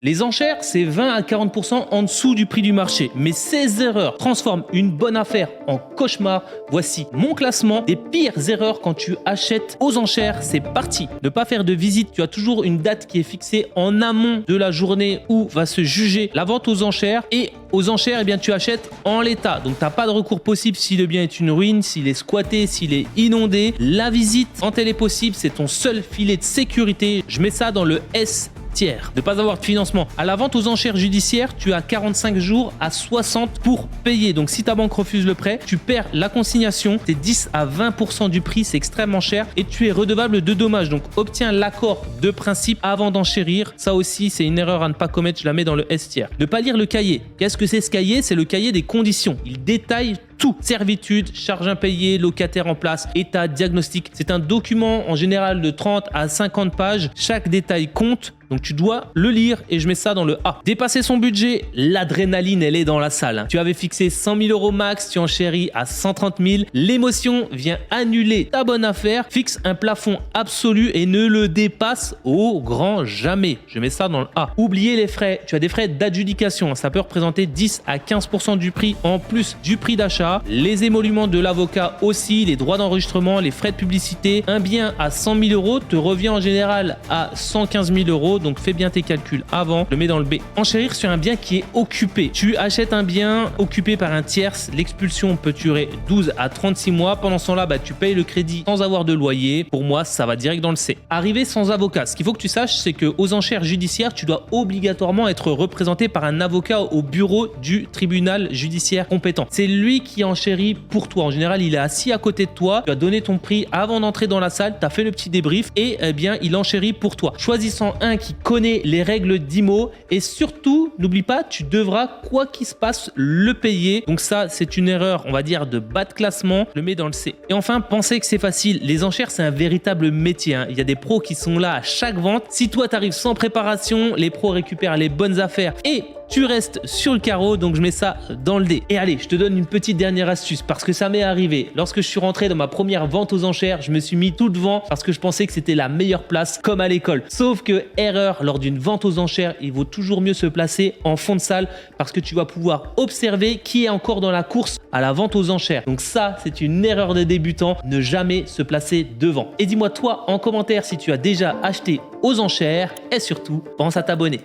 Les enchères, c'est 20 à 40% en dessous du prix du marché. Mais ces erreurs transforment une bonne affaire en cauchemar. Voici mon classement des pires erreurs quand tu achètes aux enchères. C'est parti. Ne pas faire de visite. Tu as toujours une date qui est fixée en amont de la journée où va se juger la vente aux enchères. Et aux enchères, eh bien, tu achètes en l'état. Donc, tu n'as pas de recours possible si le bien est une ruine, s'il est squatté, s'il est inondé. La visite, quand elle est possible, c'est ton seul filet de sécurité. Je mets ça dans le S tiers. De ne pas avoir de financement. À la vente aux enchères judiciaires, tu as 45 jours à 60 pour payer. Donc, si ta banque refuse le prêt, tu perds la consignation. C'est 10 à 20% du prix. C'est extrêmement cher et tu es redevable de dommages. Donc, obtiens l'accord de principe avant d'enchérir. Ça aussi, c'est une erreur à ne pas commettre. Je la mets dans le S tiers. Ne pas lire le cahier. Qu'est-ce que c'est ce cahier? C'est le cahier des conditions. Il détaille tout. Servitude, charges impayées, locataire en place, état, diagnostic. C'est un document en général de 30 à 50 pages. Chaque détail compte. Donc tu dois le lire et je mets ça dans le A. Dépasser son budget, l'adrénaline elle est dans la salle. Tu avais fixé 100 000 € max, tu enchéris à 130 000. L'émotion vient annuler ta bonne affaire. Fixe un plafond absolu et ne le dépasse au grand jamais. Je mets ça dans le A. Oubliez les frais. Tu as des frais d'adjudication. Ça peut représenter 10 à 15% du prix en plus du prix d'achat. Les émoluments de l'avocat aussi, les droits d'enregistrement, les frais de publicité. Un bien à 100 000 € te revient en général à 115 000 €. Donc fais bien tes calculs avant, le mets dans le B. Enchérir sur un bien qui est occupé. Tu achètes un bien occupé par un tierce, l'expulsion peut durer 12 à 36 mois. Pendant ce temps-là, tu payes le crédit sans avoir de loyer. Pour moi, ça va direct dans le C. Arriver sans avocat. Ce qu'il faut que tu saches, c'est qu'aux enchères judiciaires, tu dois obligatoirement être représenté par un avocat au bureau du tribunal judiciaire compétent. C'est lui qui enchérit pour toi. En général, il est assis à côté de toi. Tu as donné ton prix avant d'entrer dans la salle. Tu as fait le petit débrief et eh bien, il enchérit pour toi. Choisissant un qui connaît les règles d'IMO et surtout, n'oublie pas, tu devras, quoi qu'il se passe, le payer. Donc ça, c'est une erreur, on va dire, de bas de classement. Je le mets dans le C. Et enfin, pensez que c'est facile. Les enchères, c'est un véritable métier. Il y a des pros qui sont là à chaque vente. Si toi, tu arrives sans préparation, les pros récupèrent les bonnes affaires et tu restes sur le carreau, donc je mets ça dans le D. Et allez, je te donne une petite dernière astuce parce que ça m'est arrivé. Lorsque je suis rentré dans ma première vente aux enchères, je me suis mis tout devant parce que je pensais que c'était la meilleure place comme à l'école. Sauf que, erreur, lors d'une vente aux enchères, il vaut toujours mieux se placer en fond de salle parce que tu vas pouvoir observer qui est encore dans la course à la vente aux enchères. Donc ça, c'est une erreur de débutant, ne jamais se placer devant. Et dis-moi toi en commentaire si tu as déjà acheté aux enchères et surtout, pense à t'abonner.